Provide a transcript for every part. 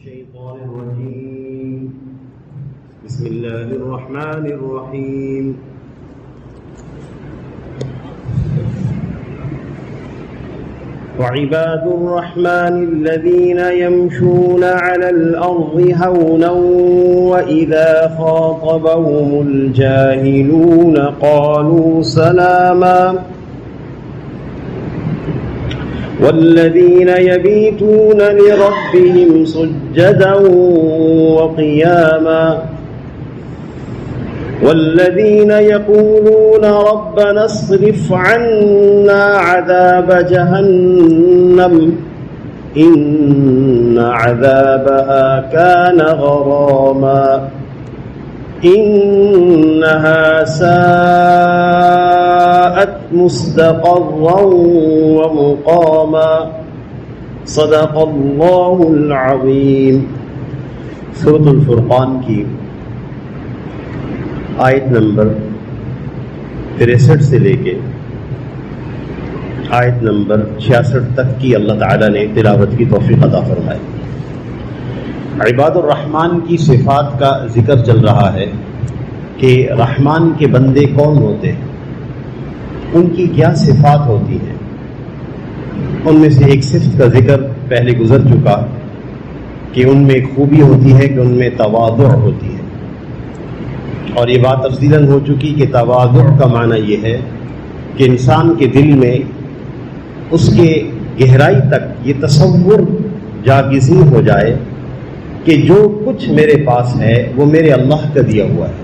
الشيطان الرجيم بسم الله الرحمن الرحيم وعباد الرحمن الذين يمشون على الأرض هونا وإذا خاطبهم الجاهلون قالوا سلاما والذين يبيتون لربهم سجدا وقياما والذين يقولون ربنا اصرف عنا عذاب جهنم إن عذابها كان غراما إنها ساءت مستقرا ومقاما صدق اللہ العظیم۔ سورۃ الفرقان کی آیت نمبر 63 سے لے کے آیت نمبر 66 تک کی اللہ تعالیٰ نے تلاوت کی توفیق عطا فرمائی۔ عباد الرحمن کی صفات کا ذکر چل رہا ہے کہ رحمان کے بندے کون ہوتے ہیں، ان کی کیا صفات ہوتی ہیں۔ ان میں سے ایک صفت کا ذکر پہلے گزر چکا کہ ان میں ایک خوبی ہوتی ہے کہ ان میں تواضع ہوتی ہے، اور یہ بات تفصیلاً ہو چکی کہ تواضع کا معنی یہ ہے کہ انسان کے دل میں اس کے گہرائی تک یہ تصور جاگزین ہو جائے کہ جو کچھ میرے پاس ہے وہ میرے اللہ کا دیا ہوا ہے۔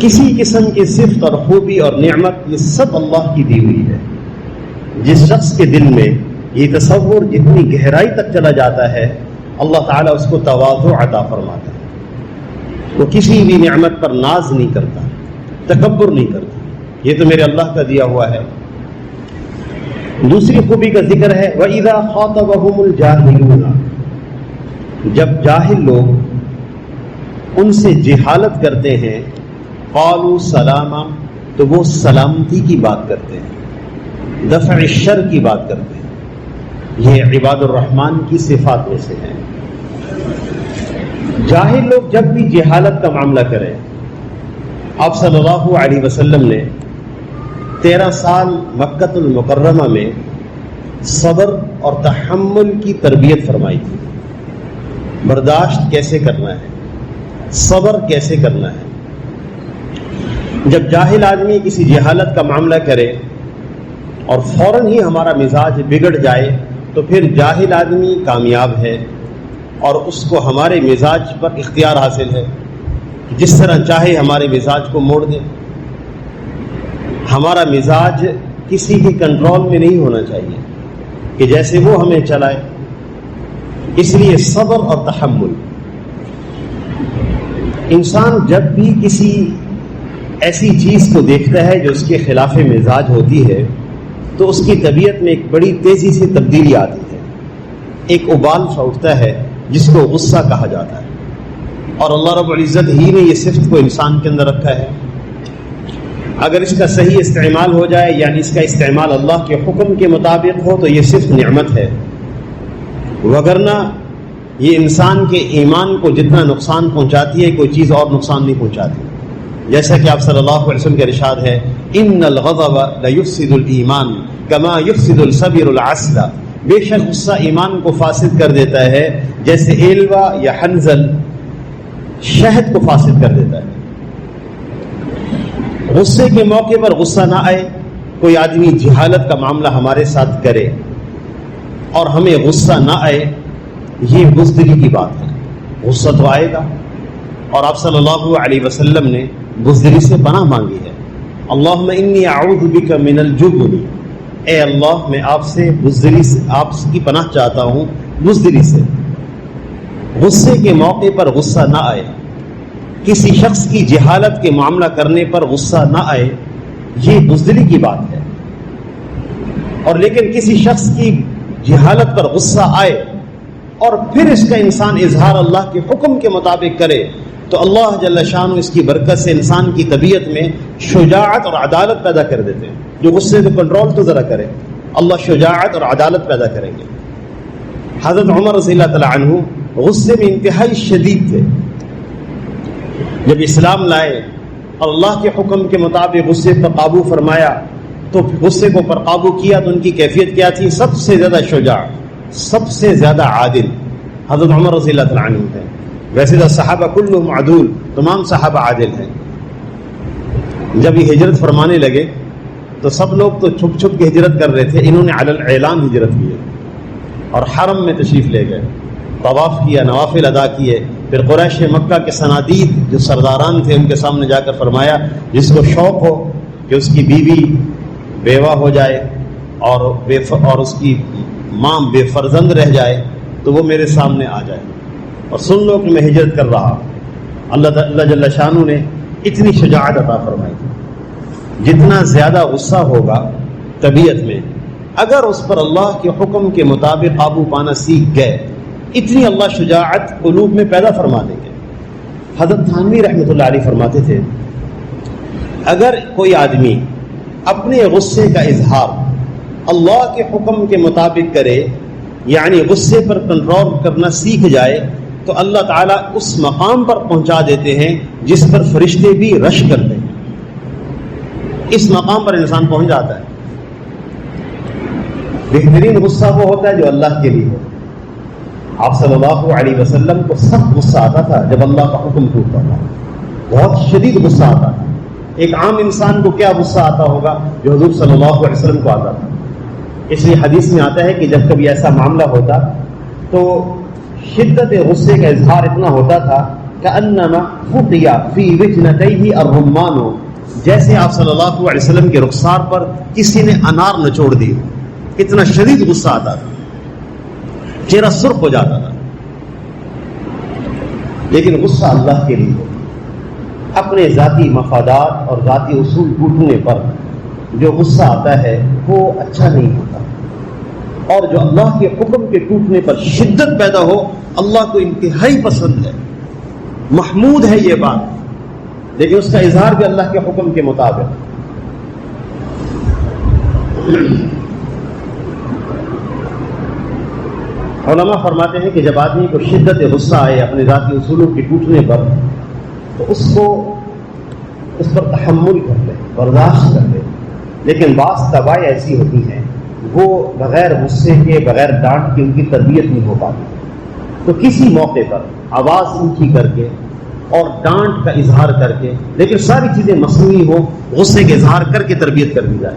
کسی قسم کی صفت اور خوبی اور نعمت یہ سب اللہ کی دی ہوئی ہے۔ جس شخص کے دل میں یہ تصور جتنی گہرائی تک چلا جاتا ہے اللہ تعالیٰ اس کو تواضع عطا فرماتا ہے۔ وہ کسی بھی نعمت پر ناز نہیں کرتا، تکبر نہیں کرتا، یہ تو میرے اللہ کا دیا ہوا ہے۔ دوسری خوبی کا ذکر ہے وَإِذَا خَاطَبَهُمُ الْجَاهِلُونَ، جب جاہل لوگ ان سے جہالت کرتے ہیں قالوا سلاما، تو وہ سلامتی کی بات کرتے ہیں، دفع الشر کی بات کرتے ہیں۔ یہ عباد الرحمن کی صفات میں سے ہے۔ جاہل لوگ جب بھی جہالت کا معاملہ کریں، آپ صلی اللہ علیہ وسلم نے 13 سال مکہ المکرمہ میں صبر اور تحمل کی تربیت فرمائی تھی۔ برداشت کیسے کرنا ہے، صبر کیسے کرنا ہے۔ جب جاہل آدمی کسی جہالت کا معاملہ کرے اور فوراً ہی ہمارا مزاج بگڑ جائے تو پھر جاہل آدمی کامیاب ہے، اور اس کو ہمارے مزاج پر اختیار حاصل ہے، جس طرح چاہے ہمارے مزاج کو موڑ دے۔ ہمارا مزاج کسی کے کنٹرول میں نہیں ہونا چاہیے کہ جیسے وہ ہمیں چلائے۔ اس لیے صبر اور تحمل، انسان جب بھی کسی ایسی چیز کو دیکھتا ہے جو اس کے خلاف مزاج ہوتی ہے تو اس کی طبیعت میں ایک بڑی تیزی سے تبدیلی آتی ہے، ایک ابال سا اٹھتا ہے جس کو غصہ کہا جاتا ہے، اور اللہ رب العزت ہی نے یہ صفت کو انسان کے اندر رکھا ہے۔ اگر اس کا صحیح استعمال ہو جائے، یعنی اس کا استعمال اللہ کے حکم کے مطابق ہو، تو یہ صرف نعمت ہے، وگرنہ یہ انسان کے ایمان کو جتنا نقصان پہنچاتی ہے کوئی چیز اور نقصان نہیں پہنچاتی۔ جیسا کہ آپ صلی اللہ علیہ وسلم کا ارشاد ہے ان الغضب لیفسد الایمان کما یفسد الصبر العسل، بے شک غصہ ایمان کو فاسد کر دیتا ہے جیسے ایلوا یا حنظل شہد کو فاسد کر دیتا ہے۔ غصے کے موقع پر غصہ نہ آئے، کوئی آدمی جہالت کا معاملہ ہمارے ساتھ کرے اور ہمیں غصہ نہ آئے، یہ بزدلی کی بات ہے۔ غصہ تو آئے گا، اور آپ صلی اللہ علیہ وسلم نے بزدلی سے پناہ مانگی ہے۔ اللہم انی اعوذ بک من الجبن، اے اللہ میں آپ سے بزدلی سے، آپ کی پناہ چاہتا ہوں بزدلی سے۔ غصے کے موقع پر غصہ نہ آئے، کسی شخص کی جہالت کے معاملہ کرنے پر غصہ نہ آئے، یہ بزدلی کی بات ہے۔ اور لیکن کسی شخص کی جہالت پر غصہ آئے اور پھر اس کا انسان اظہار اللہ کے حکم کے مطابق کرے تو اللہ جل شانہ اس کی برکت سے انسان کی طبیعت میں شجاعت اور عدالت پیدا کر دیتے ہیں۔ جو غصے سے کنٹرول تو ذرا کرے، اللہ شجاعت اور عدالت پیدا کریں گے۔ حضرت عمر رضی اللہ تعالیٰ عنہ غصے میں انتہائی شدید تھے. جب اسلام لائے اور اللہ کے حکم کے مطابق غصے پر قابو فرمایا تو غصے کو پر قابو کیا تو ان کی کیفیت کیا تھی؟ سب سے زیادہ شجاع، سب سے زیادہ عادل حضرت عمر رضی اللہ تعالیٰ عنہ ہیں. ویسے تو صحابہ کلہم عدول، تمام صحابہ عادل ہیں. جب یہ ہجرت فرمانے لگے تو سب لوگ تو چھپ چھپ کے ہجرت کر رہے تھے، انہوں نے علی الاعلان ہجرت کی اور حرم میں تشریف لے گئے، طواف کیا، نوافل ادا کیے. پھر قریش مکہ کے صنادید جو سرداران تھے ان کے سامنے جا کر فرمایا جس کو شوق ہو کہ اس کی بیوی بیوہ ہو جائے اور اس کی ماں بے فرزند رہ جائے تو وہ میرے سامنے آ جائے اور سن لو کہ میں ہجرت کر رہا. اللہ جل شانہ نے اتنی شجاعت عطا فرمائی. جتنا زیادہ غصہ ہوگا طبیعت میں، اگر اس پر اللہ کے حکم کے مطابق قابو پانا سیکھ گئے، اتنی اللہ شجاعت قلوب میں پیدا فرما دیں گے. حضرت تھانوی رحمۃ اللہ علیہ فرماتے تھے اگر کوئی آدمی اپنے غصے کا اظہار اللہ کے حکم کے مطابق کرے، یعنی غصے پر کنٹرول کرنا سیکھ جائے، تو اللہ تعالیٰ اس مقام پر پہنچا دیتے ہیں جس پر فرشتے بھی رش کرتے ہیں. اس مقام پر انسان پہنچ جاتا ہے. بہترین غصہ وہ ہوتا ہے جو اللہ کے لیے ہو. آپ صلی اللہ علیہ وسلم کو سخت غصہ آتا تھا جب اللہ کا حکم ٹوٹتا تھا، بہت شدید غصہ آتا تھا. ایک عام انسان کو کیا غصہ آتا ہوگا جو حضور صلی اللہ علیہ وسلم کو آتا تھا. اس لیے حدیث میں آتا ہے کہ جب کبھی ایسا معاملہ ہوتا تو شدت غصے کا اظہار اتنا ہوتا تھا کأنما فقی فی وجنتیہ الرمان، جیسے آپ صلی اللہ علیہ وسلم کے رخسار پر کسی نے انار نچوڑ دی. اتنا شدید غصہ آتا تھا، چہرہ سرخ ہو جاتا تھا. لیکن غصہ اللہ کے لیے، اپنے ذاتی مفادات اور ذاتی اصول ٹوٹنے پر جو غصہ آتا ہے وہ اچھا نہیں ہوتا. اور جو اللہ کے حکم کے ٹوٹنے پر شدت پیدا ہو، اللہ کو انتہائی پسند ہے، محمود ہے یہ بات، لیکن اس کا اظہار بھی اللہ کے حکم کے مطابق. علماء فرماتے ہیں کہ جب آدمی کو شدت غصہ آئے اپنے ذاتی اصولوں کے ٹوٹنے پر تو اس پر تحمل کر لے، برداشت کر لے. لیکن بعض طبائع ایسی ہوتی ہیں وہ بغیر غصے کے، بغیر ڈانٹ کے ان کی تربیت نہیں ہو پاتی. تو کسی موقع پر آواز اونچی کر کے اور ڈانٹ کا اظہار کر کے، لیکن ساری چیزیں مصنوعی ہو، غصے کے اظہار کر کے تربیت کر دی جائے.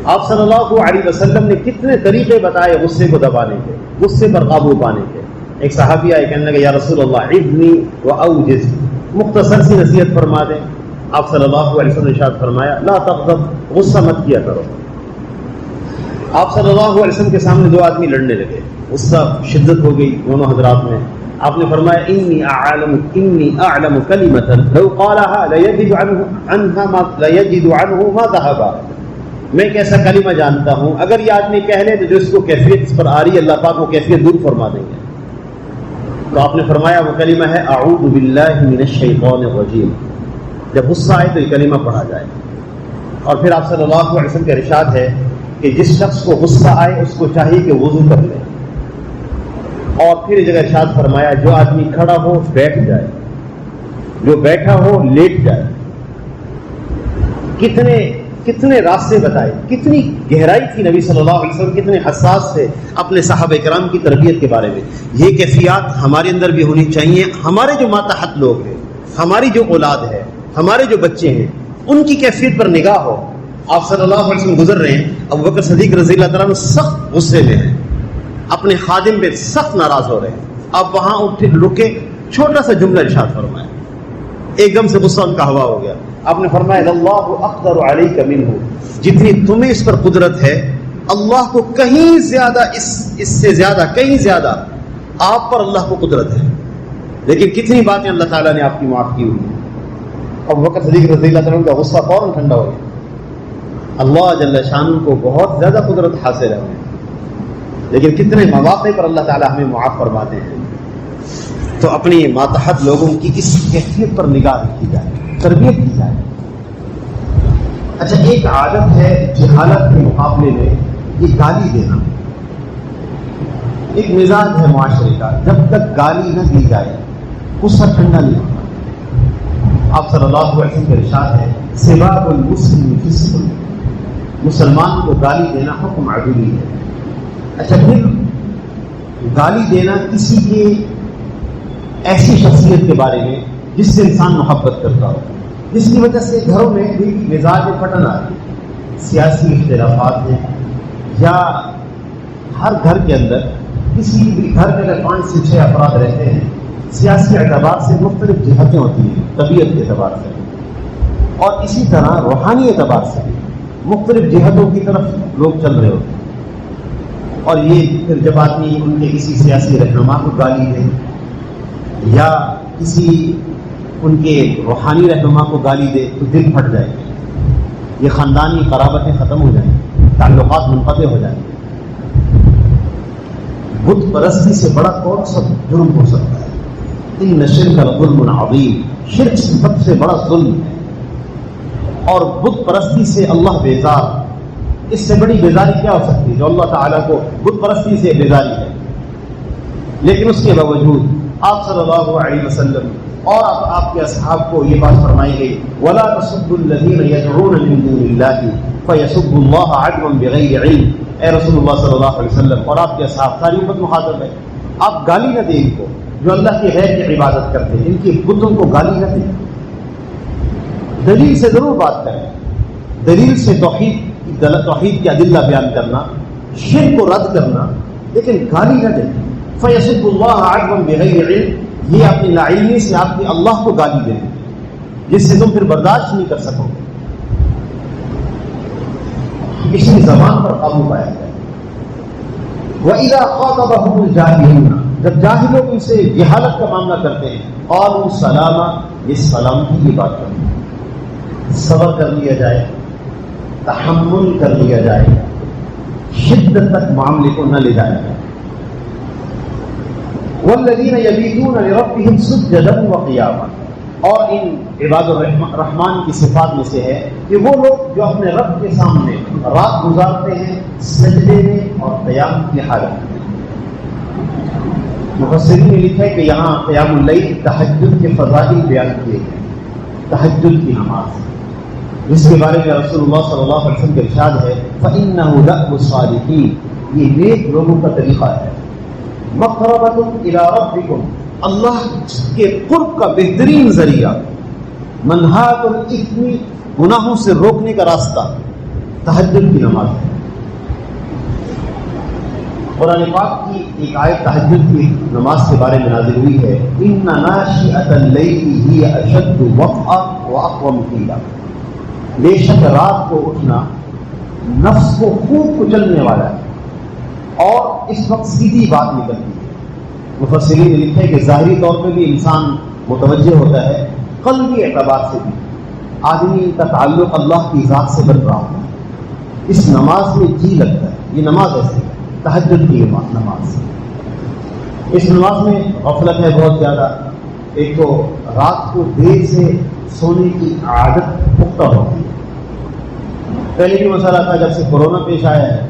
آپ صلی اللہ علیہ وسلم نے کتنے طریقے بتائے غصے کو دبانے کے، غصے پر قابو پانے کے. ایک صحابی آئے کہنے لگے یا رسول اللہ عظنی واوجز، مختصر سی نصیحت فرما دیں. آپ صلی اللہ علیہ وسلم نے ارشاد فرمایا لا تغضب، غصہ مت کیا کرو. آپ صلی اللہ علیہ وسلم کے سامنے دو آدمی لڑنے لگے، غصہ شدت ہو گئی دونوں حضرات میں. آپ نے فرمایا انی اعلم کلمۃ لو قالها ليجد عنه ما ذهب، میں ایک ایسا کلمہ جانتا ہوں اگر یہ آدمی کہہ لے تو جو اس کو کیفیت اس پر آ رہی ہے اللہ پاک وہ کیفیت دور فرما دیں گے. تو آپ نے فرمایا وہ کلمہ ہے اعوذ باللہ من الشیطان الرجیم. جب غصہ آئے تو یہ کلمہ پڑھا جائے. اور پھر آپ صلی اللہ علیہ وسلم کا ارشاد ہے کہ جس شخص کو غصہ آئے اس کو چاہیے کہ وضو کر لے. اور پھر اس جگہ ارشاد فرمایا جو آدمی کھڑا ہو بیٹھ جائے، جو بیٹھا ہو لیٹ جائے. کتنے راستے بتائے، کتنی گہرائی تھی نبی صلی اللہ علیہ وسلم، کتنے حساس تھے اپنے صحابہ کرام کی تربیت کے بارے میں. یہ کیفیات ہمارے اندر بھی ہونی چاہیے. ہمارے جو ماتحت لوگ ہیں، ہماری جو اولاد ہے، ہمارے جو بچے ہیں، ان کی کیفیت پر نگاہ ہو. آپ صلی اللہ علیہ وسلم گزر رہے ہیں، ابو بکر صدیق رضی اللہ تعالیٰ عنہ سخت غصے میں ہیں، اپنے خادم پہ سخت ناراض ہو رہے ہیں. آپ وہاں رکے، چھوٹا سا جملہ ارشاد فرمایا، ایک دم سے غصہ ان کا ہوا ہو گیا. آپ نے فرمایا اللہ اقدر علیک منہ، جتنی تمہیں اس پر قدرت ہے اللہ کو کہیں زیادہ، اس سے زیادہ، کہیں زیادہ آپ پر اللہ کو قدرت ہے. لیکن کتنی باتیں اللہ تعالیٰ نے آپ کی معاف کی ہوئی ہیں. ابو بکر صدیق رضی اللہ عنہ کا غصہ فوراً ٹھنڈا ہو گیا. اللہ جل شانہ کو بہت زیادہ قدرت حاصل ہے، لیکن کتنے مواقع پر اللہ تعالیٰ ہمیں معاف فرماتے ہیں. تو اپنی ماتحت لوگوں کی اس کیفیت پر نگاہ رکھی جائے، تربیت کی جائے. اچھا، ایک عادت ہے جہالت کے مقابلے میں یہ گالی دینا. ایک مزاج ہے معاشرے کا، جب تک گالی نہ دی جائے غصہ ٹھنڈا نہیں ہوتا۔ آپ صلی اللہ علیہ وسلم کا ارشاد ہے سباب المسلم فسق، مسلمان کو گالی دینا حکم عدولی ہے۔ اچھا، پھر گالی دینا کسی کے ایسی شخصیت کے بارے میں جس سے انسان محبت کرتا ہو، جس کی وجہ سے گھروں میں بھی مزاج پھٹن آ رہی ہے، سیاسی اختلافات ہیں، یا ہر گھر کے اندر کسی بھی گھر میں اگر 5 سے 6 افراد رہتے ہیں، سیاسی اعتبار سے مختلف جہتیں ہوتی ہیں، طبیعت کے اعتبار سے، اور اسی طرح روحانی اعتبار سے مختلف جہتوں کی طرف لوگ چل رہے ہوتے ہیں، اور یہ پھر جب آدمی ان کے کسی سیاسی رہنما کو گالی دے یا کسی ان کے روحانی رہنما کو گالی دے تو دل پھٹ جائے گا، یہ خاندانی قرابتیں ختم ہو جائیں گی، تعلقات منقطع ہو جائیں گے۔ بت پرستی سے بڑا کون سا جرم ہو سکتا ہے؟ ان الشرک لظلم عظیم، شرک سب سے بڑا ظلم ہے، اور بت پرستی سے اللہ بیزار، اس سے بڑی بیزاری کیا ہو سکتی ہے جو اللہ تعالیٰ کو بت پرستی سے بیزاری ہے۔ لیکن اس کے باوجود آپ صلی اللہ علیہ وسلم اور آپ کے اصحاب کو یہ بات فرمائی گئی وَلَا تَسُبُّوا الَّذِينَ يَدْعُونَ مِن دُونِ اللَّهِ فَيَسُبُّوا اللَّهَ عَدْوًا بِغَيْرِ عِلْمٍ۔ اے رسول اللہ صلی اللہ علیہ وسلم اور آپ کے اصحاب، ساری امت مخاطب ہے، آپ گالی نہ دیں ان کو جو اللہ کے غیر کی عبادت کرتے ہیں، ان کی بتوں کو گالی نہ دیں، دلیل سے ضرور بات کریں، دلیل سے توحید کی ادلہ بیان کرنا، شرک کو رد کرنا، لیکن گالی نہ دیں۔ فَيَسُبُّ اللَّهَ عَدْوًا بِغَيْرِ عِلْمٍ، یہ اپنی لاعلمی سے آپ کی اللہ کو گالی دیں جس سے تم پھر برداشت نہیں کر سکو گے۔ اس کی زبان پر قابو پایا جائے۔ وَإِذَا خَاطَبَهُمُ الْجَاهِلُونَ، جب جاہل لوگ ان سے جہالت کا معاملہ کرتے ہیں، قالوا سلاما، یہ سلامتی کی بات کرتے، صبر کر لیا جائے، تحمل کر لیا جائے، شدت تک معاملے کو نہ لے جایا جائے۔ والذین یبیتون لربہم سجدا وقیاما، اور ان عباد الرحمن کی صفات میں سے ہے کہ وہ لوگ جو اپنے رب کے سامنے رات گزارتے ہیں سجدے میں اور قیام کی حالت میں۔ مفسرین نے لکھا ہے کہ یہاں قیام اللیل تہجد کے فضائل بیان کیے گئے، تہجد کی نماز جس کے بارے میں رسول اللہ صلی اللہ علیہ وسلم کا ارشاد ہے فَإِنَّهُ دَأْبُ الصَّالِحِينَ، یہ نیک لوگوں کا طریقہ ہے۔ مقربۃ الی ربکم، اللہ کے قرب کا بہترین ذریعہ، منہاۃ الاثم، گناہوں سے روکنے کا راستہ تہجد کی نماز ہے۔ قرآن پاک کی ایک آیت تہجد کی نماز کے بارے میں نازل ہوئی ہے ان ناشئۃ اللیل ہی اشد وطئا واقوم قیلا، بے شک رات کو اٹھنا نفس کو خوب کچلنے والا ہے اور اس وقت سیدھی بات نکلتی ہے۔ مفسرین نے لکھا ہے کہ ظاہری طور پہ بھی انسان متوجہ ہوتا ہے، قلبی اعتبار سے بھی آدمی کا تعلق اللہ کی ذات سے بن رہا ہوتا ہے، اس نماز میں جی لگتا ہے۔ یہ نماز ایسی ہے تہجد کی نماز، اس نماز میں غفلت ہے بہت زیادہ، ایک تو رات کو دیر سے سونے کی عادت پختہ ہوتی ہے۔ پہلے بھی مسئلہ تھا جب سے کورونا پیش آیا ہے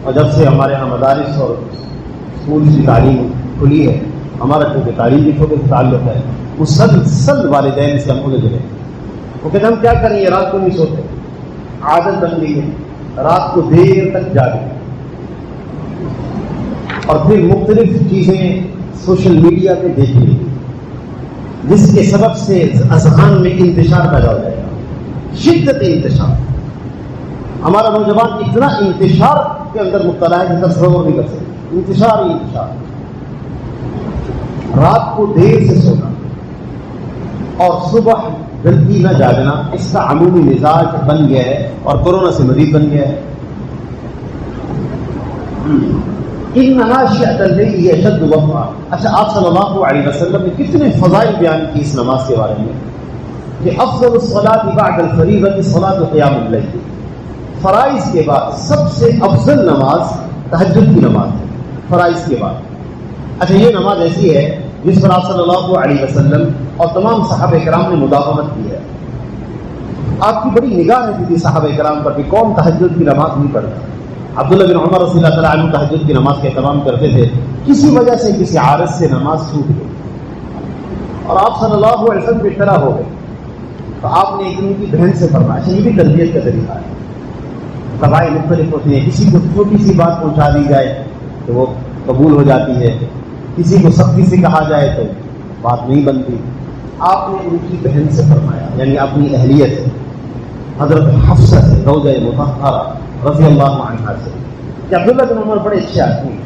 اور جب سے ہمارے یہاں مدارس اور اسکول کی تعلیم کھلی ہے، ہمارا چونکہ تعلیم کے شعبے سے تعلق ہے، مسلسل والدین سے ہم الجھ رہے ہیں، وہ کہتے ہیں ہم کیا کریں، یہ رات کو نہیں سوتے، عادت بن گئی ہے، رات کو دیر تک جاگیں، اور پھر مختلف چیزیں سوشل میڈیا پہ دیکھیں جس کے سبب سے اذہان میں انتشار پیدا ہو جائے گا، شدت انتشار۔ ہمارا نوجوان اتنا انتشار کے اندر مبتلا ہے کہ تصور نہیں کر سکتے، انتشار ہی انتشار۔ رات کو دیر سے سونا اور صبح جلدی نہ جاگنا، اس کا عمومی مزاج بن گیا ہے اور کورونا سے مزید بن گیا ہے۔ ان ناشئۃ اللیل اشد وطئا، اچھا آپ صلی اللہ علیہ وسلم نے کتنے فضائل بیان کی اس نماز کے بارے میں کہ افضل الصلاۃ بعد الفریضۃ صلاۃ قیام اللیل، فرائض کے بعد سب سے افضل نماز تہجد کی نماز ہے، فرائض کے بعد۔ اچھا یہ نماز ایسی ہے جس پر آپ صلی اللہ علیہ وسلم اور تمام صحابہ کرام نے مداومت کی ہے۔ آپ کی بڑی نگاہ رہتی تھی صحابہ کرام پر کہ کون تہجد کی نماز نہیں پڑھتا، عبداللہ بن عمر رضی اللہ تعالیٰ عنہ تہجد کی نماز کا اہتمام کرتے تھے. کسی وجہ سے کسی عارض سے نماز چھوٹ گئی اور آپ صلی اللہ علیہ وسلم کی طرح ہو گئے, تو آپ نے ایک ان کی بہن سے فرمایا. یہ بھی تربیت کا طریقہ ہے. قبائل مختلف ہوتی ہیں, کسی کو چھوٹی سی بات پہنچا دی جائے تو وہ قبول ہو جاتی ہے, کسی کو سختی سے کہا جائے تو بات نہیں بنتی. آپ نے ان کی بہن سے فرمایا, یعنی اپنی اہلیت حضرت حفصہ سے زوجہ مطہرہ رضی اللہ عنہا سے, کہ عبداللہ بن عمر بڑے اچھے آدمی ہیں,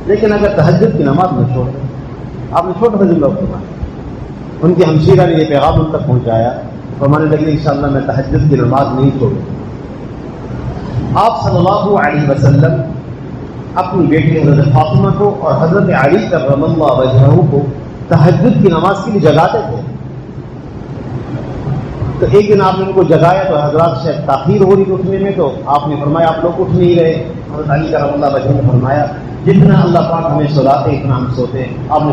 لیکن اگر تہجد کی نماز نہ چھوڑ دیں. آپ نے چھوٹا سا جملہ فرمایا. ان کی ہمشیرہ نے یہ پیغام ان تک پہنچایا, فرمانے لگے انشاءاللہ میں تہجد کی نماز نہیں چھوڑوں. آپ صلی اللہ علیہ وسلم اپنی بیٹی حضرت فاطمہ کو اور حضرت علی کرم اللہ وجہہ کو تہجد کی نماز کے لیے جگاتے تھے. تو ایک دن آپ نے ان کو جگایا تو حضرات شاید تاخیر ہو رہی اٹھنے میں, تو آپ نے فرمایا آپ لوگ اٹھ نہیں رہے. حضرت علی کرم اللہ وجہہ نے فرمایا جتنا اللہ پاک ہمیں سلاتے اتنا ہم سوتے ہیں. آپ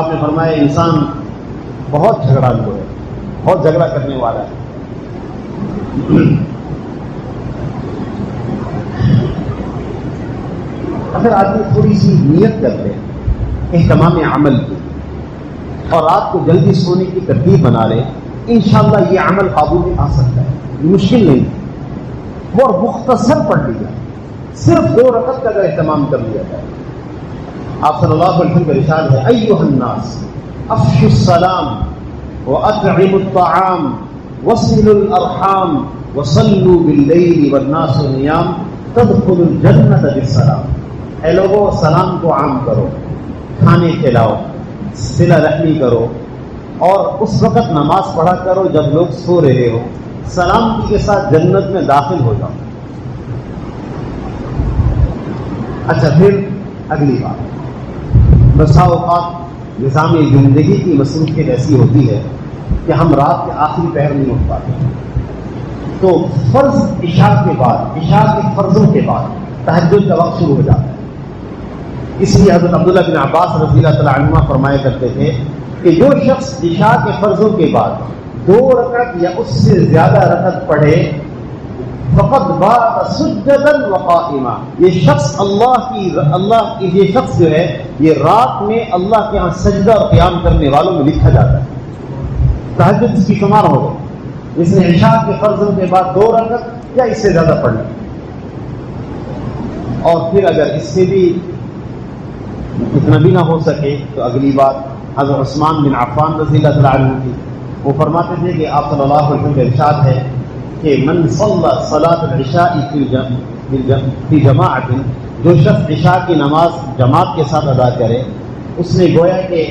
نے فرمایا انسان بہت جھگڑالو ہے, بہت جھگڑا کرنے والا ہے. اگر آدمی تھوڑی سی نیت کر لے اہتمام عمل کی اور رات کو جلدی سونے کی ترتیب بنا لے, انشاءاللہ یہ عمل قابو میں آ سکتا ہے. مشکل نہیں, وہ مختصر پڑھ لیا, صرف 2 رکعت کا اگر اہتمام کر لیا جائے. آپ صلی اللہ علیہ وسلم کا ارشاد ہے ایھا الناس افشوا السلام واطعموا الطعام وصلوا الارحام وصلوا باللیل والناس نیام تدخلوا الجنۃ بالسلام. اے لوگوں سلام کو عام کرو, کھانے کھلاؤ, صلہ رحمی کرو, اور اس وقت نماز پڑھا کرو جب لوگ سو رہے ہو. سلامتی کے ساتھ جنت میں داخل ہو جاؤ. اچھا, پھر اگلی بات, بسا اوقات نظام زندگی کی مصروفیت ایسی ہوتی ہے کہ ہم رات کے آخری پہر نہیں اٹھ پاتے, تو فرض عشاء کے بعد, عشاء کے فرضوں کے بعد تہجد کا وقت شروع ہو جاتا ہے. اس لیے حضرت عبداللہ بن عباس رضی اللہ تعالیٰ عنہما فرمایا کرتے تھے کہ جو شخص عشاء کے فرضوں کے بعد 2 رکعت یا اس سے زیادہ رکعت پڑھے فقط بات سجدا وقائما, یہ شخص جو ہے یہ رات میں اللہ کے ہاں سجدہ اور قیام کرنے والوں میں لکھا جاتا ہے. تہجد اس کی شمار ہو گئی جس نے عشاء کے فرضوں کے بعد 2 رکعت یا اس سے زیادہ پڑھ لی. اور پھر اگر اس سے بھی اتنا بھی نہ ہو سکے تو اگلی بات حضرت عثمان بن عفان رضی اللہ تعالیٰ عنہ کی, وہ فرماتے تھے کہ آپ صلی اللہ علیہ وسلم کا ارشاد ہے کہ من صلی صلاۃ العشاء فی جماعت, جو شخص عشاء کی نماز جماعت کے ساتھ ادا کرے اس نے گویا کہ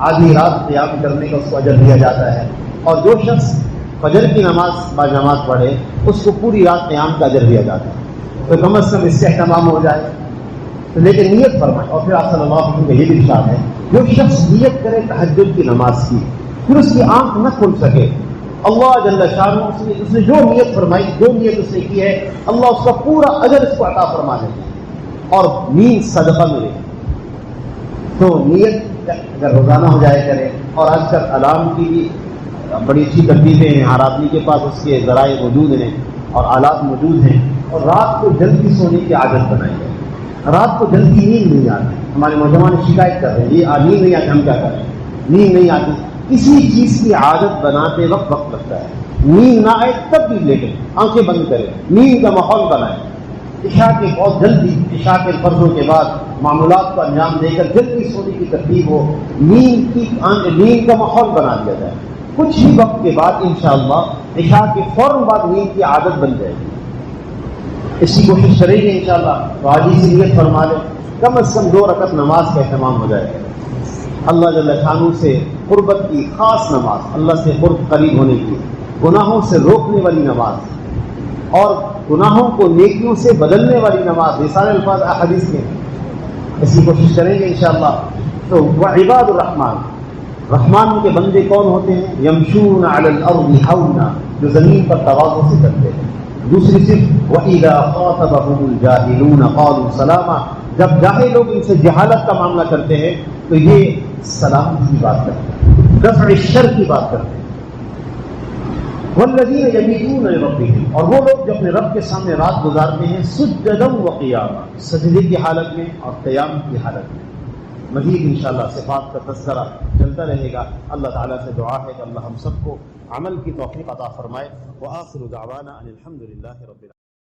آدھی رات قیام کرنے کا اس کو اجر دیا جاتا ہے, اور جو شخص فجر کی نماز با جماعت پڑھے اس کو پوری رات قیام کا اجر دیا جاتا ہے. تو کم از کم اس سے اہتمام ہو جائے. لیکن نیت فرمائے. اور پھر آپ صلی اللہ علیہ وسلم کا یہ بھی ارشاد ہے جو شخص نیت کرے تہجد کی نماز کی, پھر اس کی آنکھ نہ کھل سکے, اللہ جل شانہ اس نے جو نیت فرمائی, جو نیت اس نے کی ہے, اللہ اس کا پورا اجر اس کو عطا فرما دے اور نیند صدقہ ملے. تو نیت اگر روزانہ ہو جائے کرے. اور آج کل الارم کی بھی بڑی اچھی ترتیبیں ہیں, ہر آدمی کے پاس اس کے ذرائع موجود ہیں اور آلات موجود ہیں. اور رات کو جلدی سونے کی عادت بنائی ہے. رات کو جلدی نیند نہیں آتی. ہمارے نوجوان شکایت کر رہے ہیں یہ نیند نہیں آتی, ہم کیا کریں, نیند نہیں آتی. کسی چیز کی عادت بناتے وقت لگتا ہے. نیند نہ آئے تب بھی لیٹیں, آنکھیں بند کریں, نیند کا ماحول بنائیں. عشاء کے بہت جلدی, عشاء کے فرضوں کے بعد معمولات کو انجام دے کر جلدی سونے کی ترتیب ہو, نیند کا ماحول بنا دیا جائے. کچھ ہی وقت کے بعد انشاءاللہ عشاء کے فوراً بعد نیند کی عادت بن جائے گی. اس کی کوشش کریں گے انشاءاللہ. تو آج ہی سے نیت فرما لیں, کم از کم 2 رکعت نماز کا اہتمام ہو جائے گا. اللہ جل شانہ سے قربت کی خاص نماز, اللہ سے قرب قریب ہونے کی, گناہوں سے روکنے والی نماز اور گناہوں کو نیکیوں سے بدلنے والی نماز, یہ سارے الفاظ احادیث کے ہیں. اس کی کوشش کریں گے انشاءاللہ. تو وعباد الرحمن, رحمان کے بندے کون ہوتے ہیں؟ یمشون علی الارض ہونا, جو زمین پر تواضع سے چلتے ہیں. دوسری صرف وَإِذَا خَاطَبَهُمُ الْجَاهِلُونَ قَالُوا سَلَامًا, جب جاہل لوگ ان سے جہالت کا معاملہ کرتے ہیں تو یہ سلام کی بات کرتے ہیں, دفع الشر کی بات کرتے ہیں. والذین یبیتون لربہم، اور وہ لوگ جو اپنے رب کے سامنے رات گزارتے ہیں سجدا وقیاما، سجدے کی حالت میں اور قیام کی حالت میں۔ مزید انشاءاللہ صفات کا تذکرہ چلتا رہے گا۔ اللہ تعالیٰ سے دعا ہے کہ اللہ ہم سب کو عمل کی توفیق عطا فرمائے۔ وآخر دعوانا ان الحمد للہ رب العالمین۔